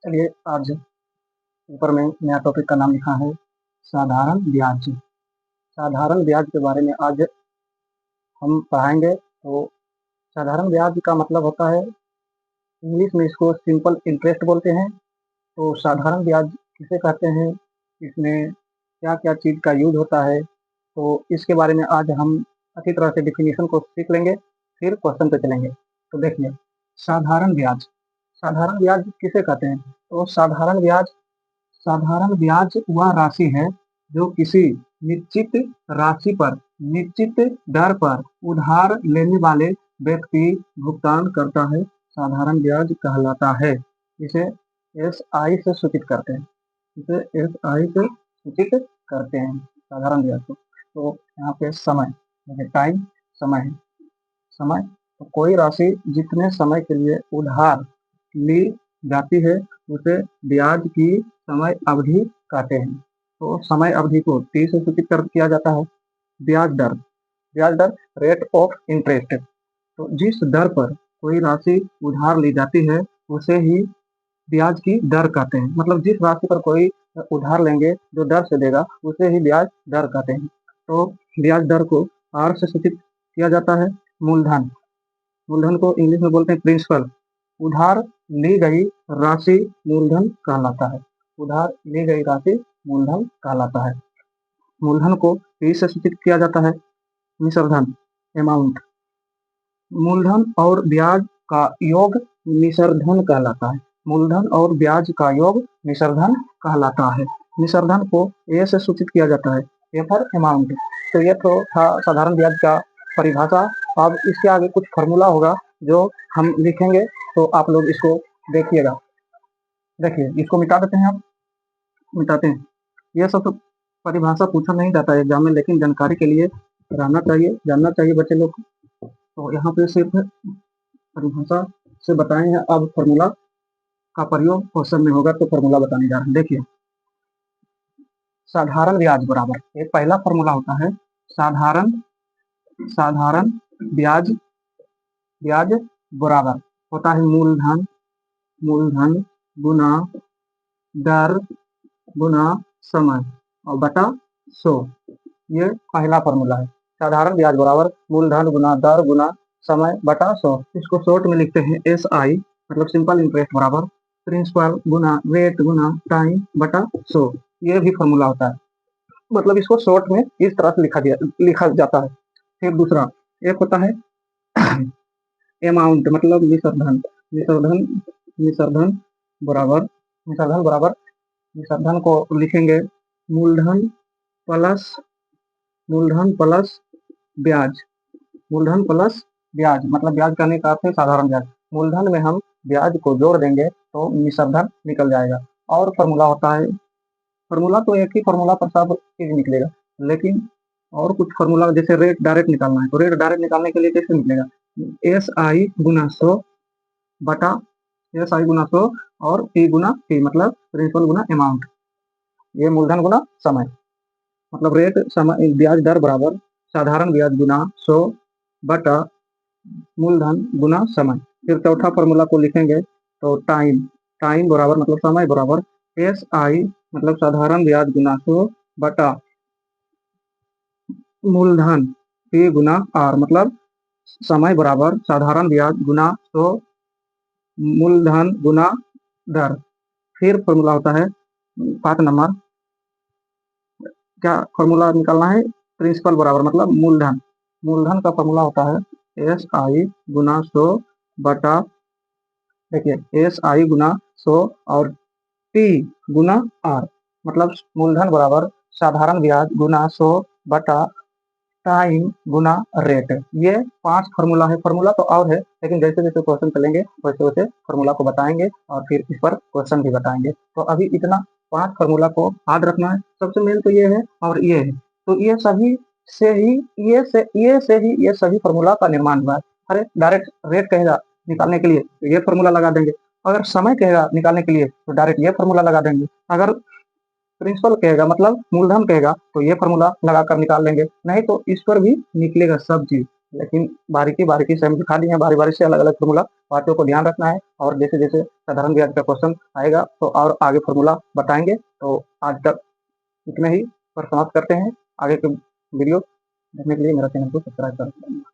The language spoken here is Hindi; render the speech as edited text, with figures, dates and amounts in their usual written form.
चलिए आज ऊपर में नया टॉपिक का नाम लिखा है साधारण ब्याज। साधारण ब्याज के बारे में आज हम पढ़ाएंगे। तो साधारण ब्याज का मतलब होता है, इंग्लिश में इसको सिंपल इंटरेस्ट बोलते हैं। तो साधारण ब्याज किसे कहते हैं, इसमें क्या क्या चीज़ का यूज होता है, तो इसके बारे में आज हम अच्छी तरह से डिफिनीशन को सीख लेंगे, फिर क्वेश्चन पे चलेंगे। तो देखिए, साधारण ब्याज, साधारण ब्याज किसे कहते हैं? तो साधारण ब्याज वह राशि है जो किसी निश्चित राशि पर निश्चित दर पर उधार लेने वाले व्यक्ति भुगतान करता है, साधारण ब्याज कहलाता है। इसे एस आई से सूचित करते हैं, इसे एस आई से सूचित करते हैं साधारण ब्याज को। तो यहाँ पे समय, टाइम, समय है, समय। तो कोई राशि जितने समय के लिए उधार ली जाती है उसे ब्याज की समय अवधि कहते हैं। तो समय अवधि को टी से सूचित किया जाता है। ब्याज दर, ब्याज दर रेट ऑफ इंटरेस्ट। तो जिस दर पर कोई राशि उधार ली जाती है उसे ही ब्याज की दर कहते हैं। मतलब जिस राशि पर कोई उधार लेंगे, जो दर से देगा, उसे ही ब्याज दर कहते हैं। तो ब्याज दर को आर से सूचित किया जाता है। मूलधन, मूलधन को इंग्लिश में बोलते हैं प्रिंसिपल। उधार ली गई राशि मूलधन कहलाता है, उधार ली गई राशि मूलधन कहलाता है। मूलधन को पी से सूचित किया जाता है, निसर्धन, अमाउंट। मूलधन और ब्याज का योग निसर्धन कहलाता है, मूलधन और ब्याज का योग निसर्धन कहलाता है। निसर्धन को ए से सूचित किया जाता है, ए फॉर अमाउंट। तो ये तो था साधारण ब्याज का परिभाषा। अब इसके आगे कुछ फॉर्मूला होगा जो हम लिखेंगे, तो आप लोग इसको देखिएगा। देखिए, इसको मिटा देते हैं, आप मिटाते हैं। यह सब तो परिभाषा पूछा नहीं जाता है एग्जाम में, लेकिन जानकारी के लिए रहना चाहिए, जानना चाहिए बच्चे लोग। तो यहाँ पे सिर्फ परिभाषा से बताए हैं, अब फॉर्मूला का प्रयोग क्वेश्चन में होगा, तो फॉर्मूला बताने जा रहे हैं। देखिए, साधारण ब्याज बराबर, एक पहला फॉर्मूला होता है साधारण साधारण ब्याज, ब्याज बराबर होता है मूलधन, मूलधन गुना दर गुना समय और बटा 100। ये पहला फॉर्मूला है। साधारण ब्याज बराबर मूलधन गुना दर गुना समय बटा 100। इसको शॉर्ट में लिखते हैं एस आई, मतलब सिंपल इंटरेस्ट बराबर प्रिंसिपल गुना रेट गुना टाइम बटा 100। ये भी फॉर्मूला होता है, मतलब इसको शॉर्ट में इस तरह से लिखा जाता है। फिर दूसरा एक होता है अमाउंट, मतलब निसर्धन, निसर्धन निसर्धन बराबर, निसर्धन बराबर, निसर्धन को लिखेंगे मूलधन प्लस, मूलधन प्लस ब्याज, मूलधन प्लस ब्याज, मतलब ब्याज करने का अर्थ है साधारण ब्याज। मूलधन में हम ब्याज को जोड़ देंगे तो निसर्धन निकल जाएगा। और फॉर्मूला होता है, फॉर्मूला तो एक ही फॉर्मूला पर सब चीज निकलेगा, लेकिन और कुछ फॉर्मूला, जैसे रेट डायरेक्ट निकालना है, तो रेट डायरेक्ट निकालने के लिए कैसे निकलेगा? एस आई गुना 100 बटा एस आई गुना 100 और पी गुना पी, मतलब प्रिंसिपल गुना अमाउंट। ये मूलधन गुना समय, मतलब रेट समय ब्याज दर बराबर साधारण ब्याज गुना 100 बटा मूलधन गुना समय। फिर चौथा फॉर्मूला को लिखेंगे तो टाइम, टाइम बराबर मतलब समय बराबर एस आई, मतलब साधारण ब्याज गुना 100 बटा मूलधन पी गुना आर, मतलब समय बराबर साधारण ब्याज गुना 100 मूलधन गुना दर। फिर फॉर्मूला होता है 5 नंबर, क्या फॉर्मूला निकालना है? प्रिंसिपल बराबर मतलब मूलधन, मूलधन का फॉर्मूला होता है एस आई गुना 100 बटा, देखिए एस आई गुना 100 और टी गुना आर, मतलब मूलधन बराबर साधारण ब्याज गुना 100 बटा टाइम गुना रेट। ये 5 फॉर्मूला है। फॉर्मूला तो और है, लेकिन जैसे जैसे क्वेश्चन चलेंगे वैसे वैसे फॉर्मूला को बताएंगे और फिर इस पर क्वेश्चन भी बताएंगे। तो अभी इतना 5 फॉर्मूला को याद रखना है। सबसे मेन तो ये है और ये है, तो ये सभी से ही ये सभी फॉर्मूला का निर्माण हुआ है। अरे डायरेक्ट रेट कहेगा निकालने के लिए तो ये फॉर्मूला लगा देंगे, अगर समय कहेगा निकालने के लिए तो डायरेक्ट ये फॉर्मूला लगा देंगे, अगर प्रिंसिपल कहेगा मतलब मूलधन कहेगा तो ये फॉर्मूला लगाकर निकाल लेंगे, नहीं तो इस पर भी निकलेगा सब चीज। लेकिन बारीकी से हम दिखा दिए हैं, बारी-बारी से अलग-अलग फ़ॉर्मूला, बातों को ध्यान रखना है और जैसे-जैसे साधारण ब्याज का क्वेश्चन आएगा तो और आगे फ़ॉर्मूला बताएँगे। तो आज तक इतना ही पर समाप्त करते हैं। आगे के वीडियो देखने के लिए मेरा चैनल को सब्सक्राइब कर दें।